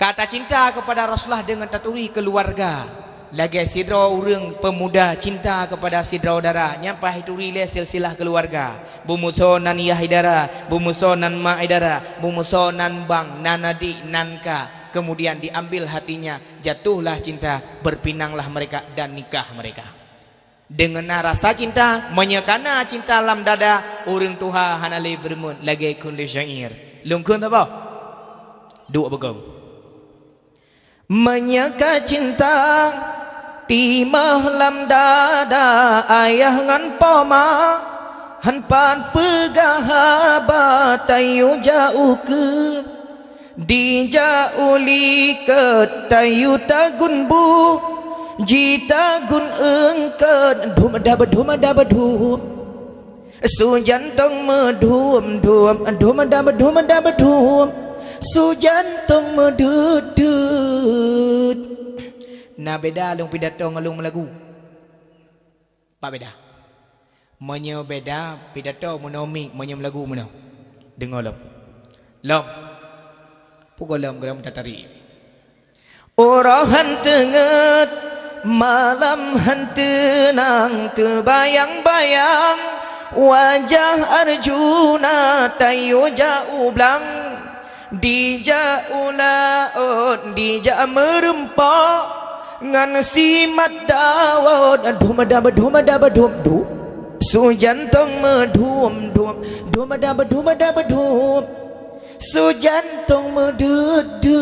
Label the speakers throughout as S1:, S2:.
S1: Kata cinta kepada Rasulullah dengan taturi keluarga. Lagi sidra orang pemuda cinta kepada sidra dara. Nyampai hituri le silsilah keluarga. Bumuso nan iya hidara, bumuso nan ma hidara, bumuso nan bang, nan adik, nan ka. Kemudian diambil hatinya, jatuhlah cinta, berpinanglah mereka dan nikah mereka. Dengan rasa cinta, menyekana cinta dalam dada, orang tuha hanali bermun lagi kulli syair. Lungkun apa? Dua begau. Menyeka cinta timah lam dada ayah ngan poma hanpan pegah batayu jauh ke di jauli ke tayu tagun bu jita gun engke dhum da badhum su jantong medhum dhum da badhum su jantong medudut. Nah beda lung pidato ngalung melagu. Pak beda. Menyo beda pidato monomik menyo melagu menau. Dengar lom. Lom. Pukul lom geram tatari. Orahan tenget malam hantenang terbayang-bayang wajah Arjuna tayo jauh blang. Dija ulaon dija merempak ngan simat dawon dhum su jantong medhum su jantong medudut.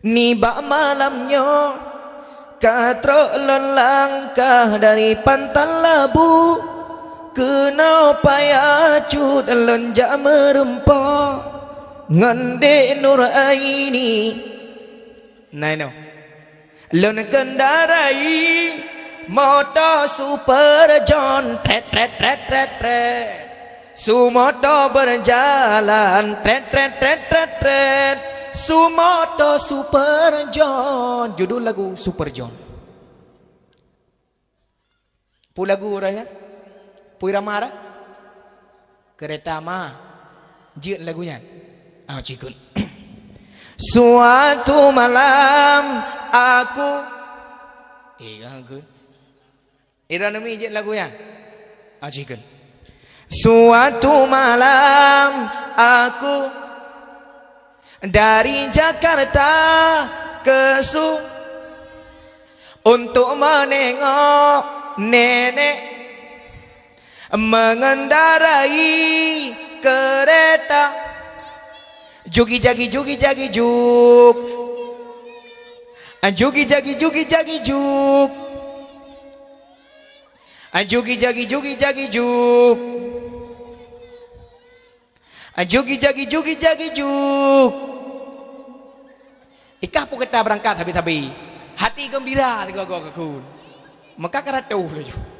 S1: Nibak malamnya katro langkah dari pantai labu kena payah cut lenjak merempak ngande nur aini naino lon kendarai motor super john tret su motor berjalan tret su motor super john. Judul lagu Super John. Pu lagu rakyat Puira marah kereta mah jit lagunya cikul. Suatu malam aku ganggun iranami jit lagunya cikul. Suatu malam aku dari Jakarta ke untuk menengok nenek mengendarai kereta jugi jagi juk jugi jagi juk ikah pu kita berangkat habis hati gembira tiga kakun maka karatuh laju.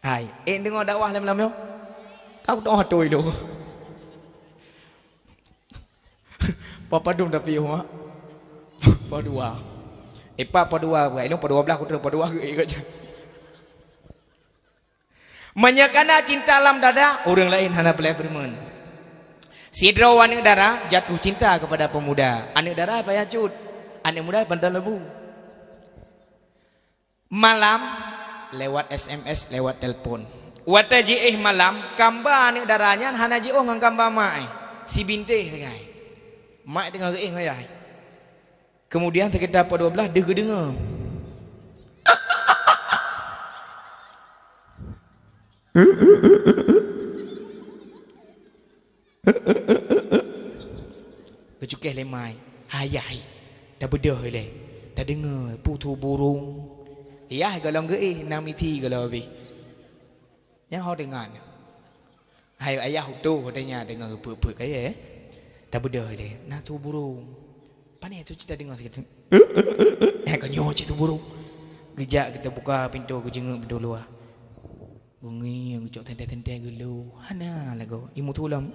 S1: Hai, dengar dakwah lem-lem yo. Tahu doa tu itu. Papa dum tapi yo mak. Pa dua. Pa dua, buat ini pa 12 aku terus pa 2 ke. Menyekana cinta dalam dada, orang lain hana pelai bermen. Sidra anak dara jatuh cinta kepada pemuda. Anak dara apa ya cut? Anak muda pandai lebu. Malam lewat SMS, lewat telefon. Wata jiih malam, kamba anak darahnya hana jiih ngan kamba mai. Si bintih dengai. Mai tengah geih ngayai. Kemudian sekitar pukul 12 dia dengar. Kecukeh lemai. Hayai. Dah bedah le. Dah dengar putu burung. Iya kalau geih namiti kalau lebih. Yang hau dengar. Hai ayah tu katanya dengar puk-puk kaya. Dah bedah le. Nak tu burung. Pani tu kita dengar sikit. Kanyo tu burung. Gejak kita buka pintu ke jenguk pintu luar. Bungi yang cok tentang-tentang gelu. Hana lagu. Imu tulam.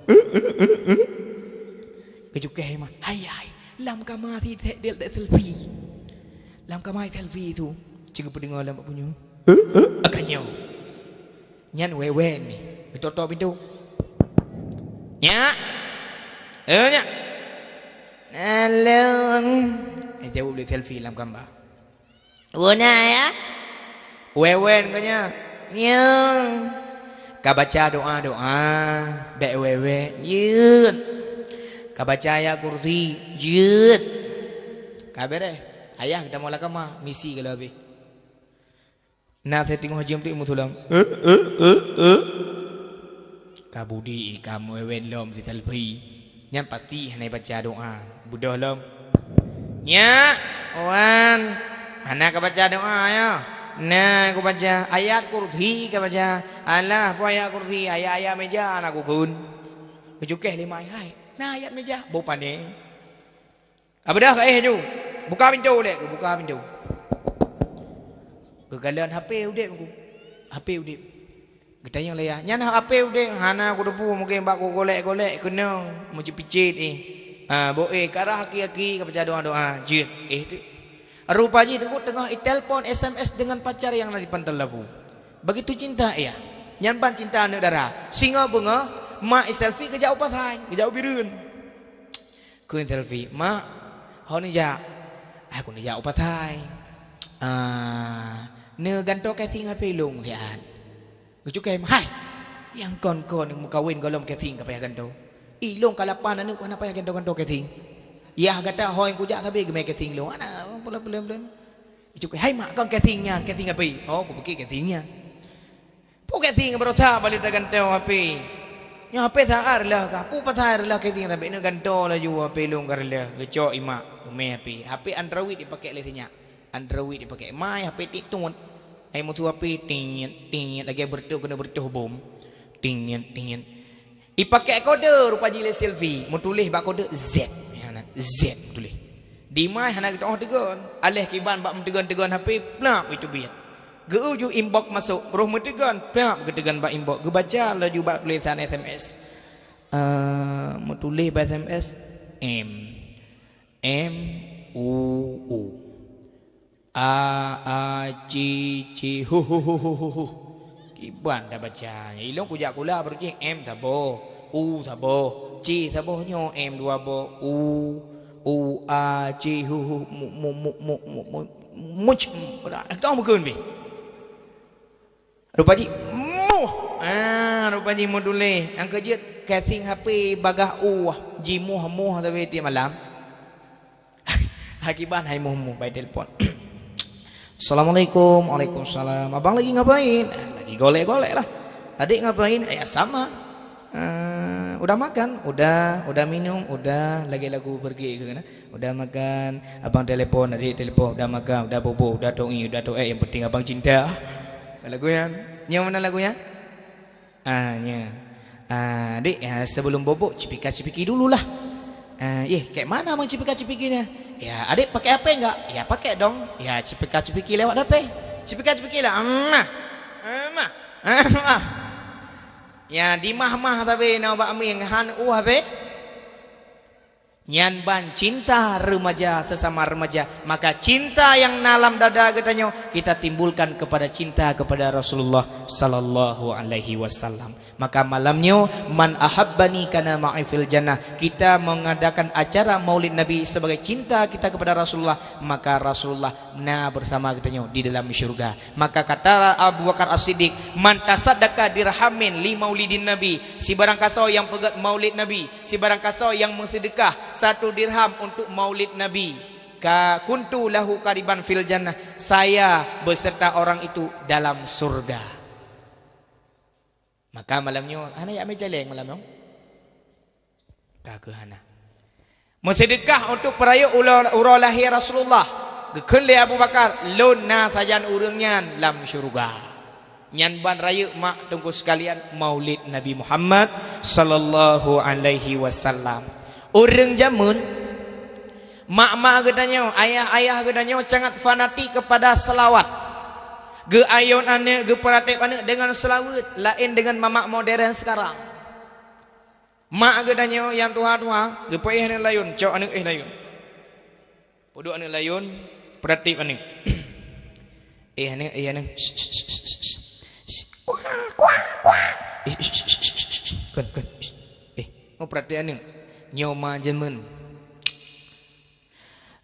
S1: Kejukeh mah. Hai. Lam kamati del selfie. Lam kamai selfie tu. Cikgu pendengar lam punya. Akanyo. Nyan wewen ni. Betul-betul pintu. Nya. Nya. Along. Jauh boleh selfie dalam gambar. Una ya. Wewen kanya. Nyang. Kau baca doa-doa. Bek wewe. Yun. Kau baca ayat kursi. Yun. Kabar ayah kita mula kama. Misi kalau habis. Nak saya tengok haji amtik mutulam. Kabudi kamu wewen lom si selfie. Yang pasti hanya baca doa. Budak lom. Nya. Wan. Anak kau baca doa ya. Nah, aku baca ayat kursi, kau baca. Alah, apa ayat kursi? Ayat-ayat meja anak aku kun. Kejukeh lima ayat. Nah, ayat meja. Bukan ni. Apa dah tu? Buka pintu dek. Buka pintu. Kegalian HP udip aku. HP udip. Ketanya leah. Nyana HP udip. Hana aku depu mungkin bak aku golek-golek kena. Macam picit boleh karah aki-aki kau baca doa-doa. Jin. Tu. Rupa ji tengah telefon SMS dengan pacar yang dari pantai labu. Begitu cinta ya. Nyamban cinta negara. Singa bunga, mak selfie kejauh pasai, kejauh birun. Kun selfie, mak, hau ni ja. Aku ni jauh pasai. Ne ganto ke ting apa long tian. Kucu ke hai. Yang kon-kon yang kawin golom ke ting apa ya ganto. Ilong kalapan anu kan apa ya ganto-ganto ke ting. Ya kata hoi kujak tapi gemai keting lu. Ana pelan-pelan. Itu hai mak kau ketingnya, keting apa? Oh, aku pergi ketingnya. Pu keting berusaha balik tak gantau api. Nya api tak lah ka. Pu patar lah keting tapi ini gantau lah ju api lu karlah. Gecok imak gemai api. Api Android dipakai lesinya. Android dipakai. Mai api titun. Ai mutu api tingin lagi bertuh kena bertuh bom. Tingin. Ipakai kode rupa jile selfie. Mu tulis bak kode Z. Z tulis. Di mai hana kita tegon. Alih kiban bak mentegon-tegon HP, plap itu biat. Geu ju inbox masuk, roh mentegon, plap ketegon bak inbox. Ge baca laju bak tulisan SMS. Mu tulis bak SMS M U A C C hu. Kiban dah baca. Ilong kujak kula berji M tabo, U tabo. C tabo nyo M dua bo U A C hu much tahu mungkin be rupa ji rupa ji module ang kejut casing HP bagah ji muh tapi ti malam hakiban hai muh by telepon. Assalamualaikum. Waalaikumsalam. Abang lagi ngapain? Lagi golek-golek lah. Adik ngapain? Sama. Udah makan, udah minum, udah lagi lagu pergi ke sana. Udah makan, abang telepon, adik telepon, udah makan, udah bobo, udah tongi, udah toek, yang penting abang cinta. Lagunya, yang mana lagunya? Adik, sebelum bobo cipika-cipiki dululah. Kayak mana abang cipika-cipikinya? Ya, adik pakai HP enggak? Ya, pakai dong. Ya, cipika-cipiki lewat HP. Cipika-cipiki lah. Ya di mah tapi nak bak mi han habe. Nyan ban cinta remaja sesama remaja, maka cinta yang dalam dada kita timbulkan kepada cinta kepada Rasulullah sallallahu alaihi wasallam. Maka malamnya man ahabbani kana ma'i fil jannah, kita mengadakan acara Maulid Nabi sebagai cinta kita kepada Rasulullah, maka Rasulullah bersama kita di dalam syurga. Maka kata Abu Bakar As-Siddiq, man tasaddaqa dirhamin li maulidin Nabi, si barang kasau yang pegat Maulid Nabi, si barang kasau yang bersedekah 1 dirham untuk Maulid Nabi, kuntu lahu qariban fil jannah, saya beserta orang itu dalam surga. Maka malamnya ana ya mejaleng malamnya ka hana bersedekah untuk peraya urang lahir Rasulullah gekele Abu Bakar luna sajan urangnya dalam syurga. Nyan ban raya mak tunggu sekalian Maulid Nabi Muhammad sallallahu alaihi wasallam. Orang zaman mak-mak gedanya, ayah-ayah gedanya sangat fanatik kepada selawat. Ge ayon ane, ge peratik ane dengan selawat, lain dengan mamak modern sekarang. Mak gedanya yang tua-tua, ge paih ane layun, cok ane layun. Podok ane layun, peratik ane. ane. Kuah. Kun. perhatian ni nyoma jemen.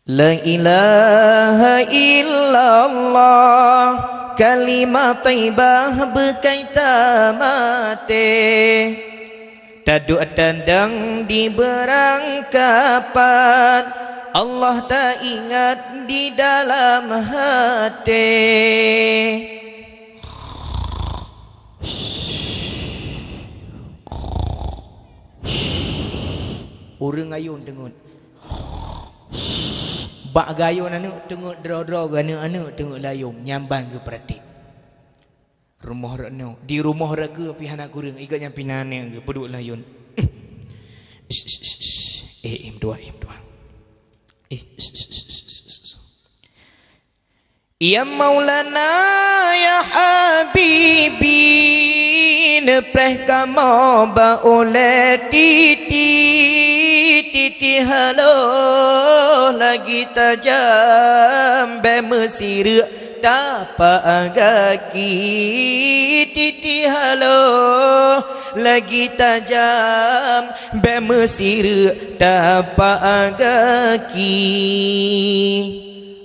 S1: La ilaha illallah kalimat taibah berkaitan mati. Taduk tandang di berangkapan, Allah tak ingat di dalam hati. Orang ayun tengok bak gayun anak tengok draw-draw anak-anak tengok layung nyambang ke pratik. Rumah rakno di rumah raga pihan aku reng ikat yang pinane ke peduk layun. M2. Ya Maulana ya Habibi nepreh kamo ba oleh titi halo lagi tajam be mesir tapa agaki titi halo lagi tajam be mesir tapa agaki.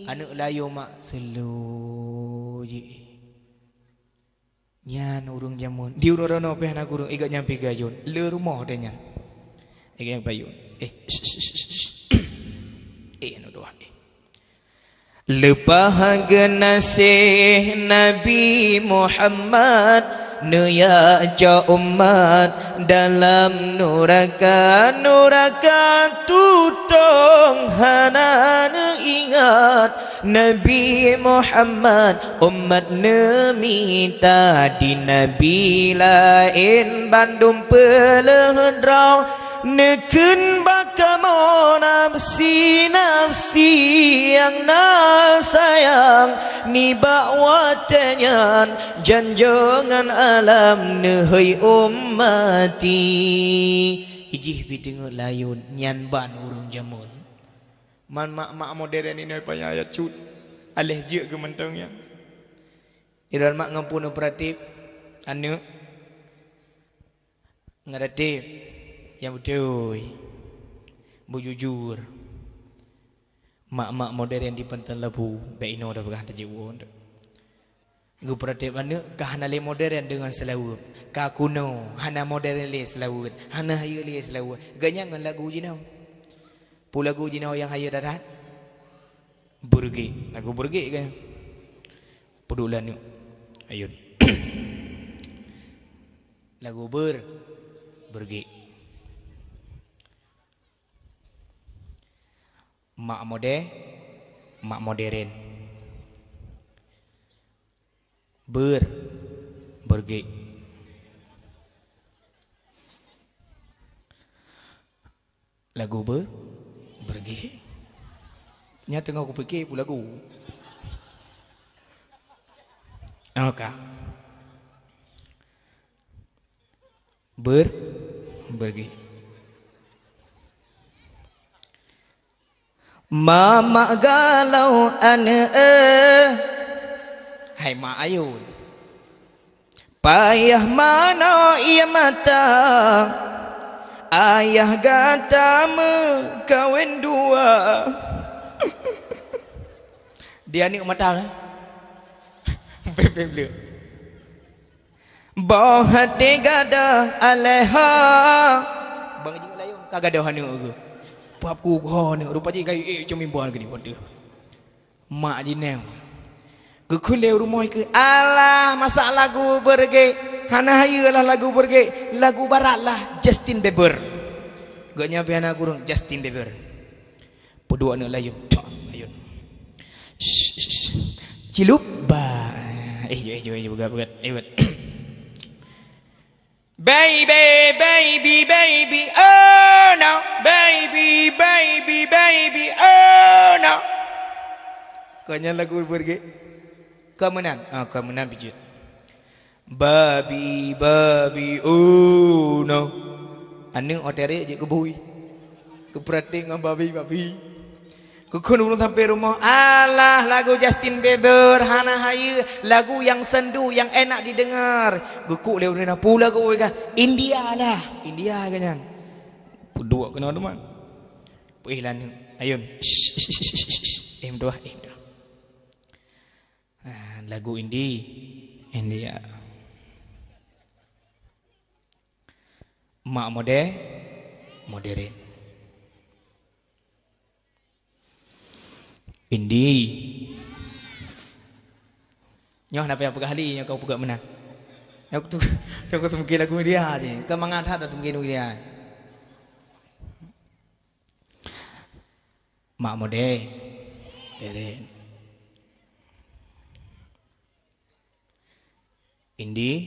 S1: Anak layu mak slow je nyan urung jamun di urang-urang pe anak urung ikat nyampi gayun le rumah dah nyan ikat yang payun anu doa lepah genasih Nabi Muhammad Nuya ja umat dalam nuraka tutong hana ingat Nabi Muhammad umat nemita di Nabi lain bandung pelehendrau neken bakamo nafsi yang nasayang ni bakwatanyan janjongan alam nehoi ummati. Ijih pi tengok layun nyan ban urung jamun man mak modern ini payah ayat cut aleh je ke mentongnya iran mak ngampun operatif anu ngaratip yang betul bujujur mak modern di pental labu baik ino dah berkah tajiwo gu pratik mana kahana le modern dengan selawut ka kuno hana modern le selawut hana haya le selawut ganya ngan lagu jinau pu lagu jinau yang haya darat burge lagu burge kan pedulan ni ayun lagu burge mak modern berge lagu berge nya tengah aku fikir pula lagu okey berge mama galau hai mak ayun payah mana ia mata ayah gata kawin dua dia ni mata lah bebek dia bau hati gada aleha bang jingan layung kagada hanu ke papku gone rupa je kai cemimbuan ke ni waduh mak jineng ke kule rumah ke alah masalah lagu berge hana hayalah lagu berge lagu barat lah Justin Bieber gak nyampe anak kurung Justin Bieber pedua anak layun ayun cilup ba begat baby oh no baby oh no kanya lagu berge kemenan pijit babi oh no anu otere je kebui keprating dengan babi kukun urung sampai rumah alah lagu Justin Bieber hana haya lagu yang sendu yang enak didengar gukuk le urang pula lagu ka India kan Puduk kena teman. Ihlan ayun. Doa. Lagu indie India. Mak modern. Indie. Nyoh napa yang pegah ali kau pegah menang. Aku mungkin lagu dia je. Kau mangat ada mungkin dia. Mak modern. Indie.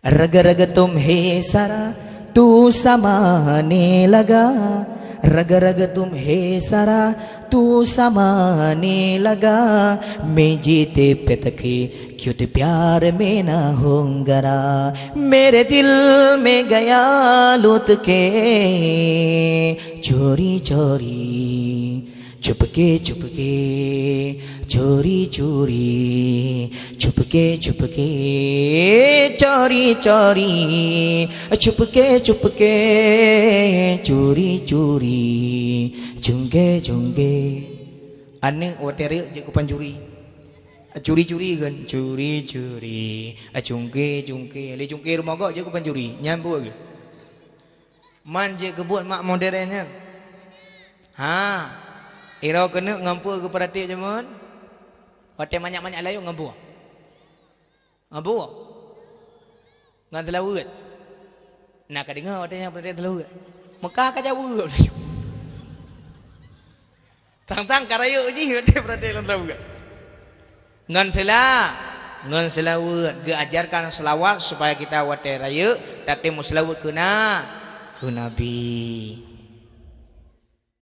S1: रग-रग तुम्हें सारा तू समाने लगा रग-रग तुम्हें सारा तू समाने लगा मैं जीते पे तके क्यों ते प्यार में ना होंगरा मेरे दिल में गया लुट के चोरी चोरी चुपके चुपके चोरी चोरी चुपके चुपके चोरी चोरी चुपके चुपके चोरी चोरी चुंगे Chunge ane wateria je ku panjuri curi-curi kan curi-curi cungke le cungke rumah gak je ku panjuri nyambu ke man je kebut mak modernnya ha irau kena ngampu ke perhati je mon hotel banyak-banyak layu ngampu ngan selawat nak dengar hotelnya perhati selawat Mekah ka Jawa tang-tang karayo je hotel perhati selawat ngan selawat ge ajarkan selawat supaya kita hotel raya tapi mu selawat ke Nabi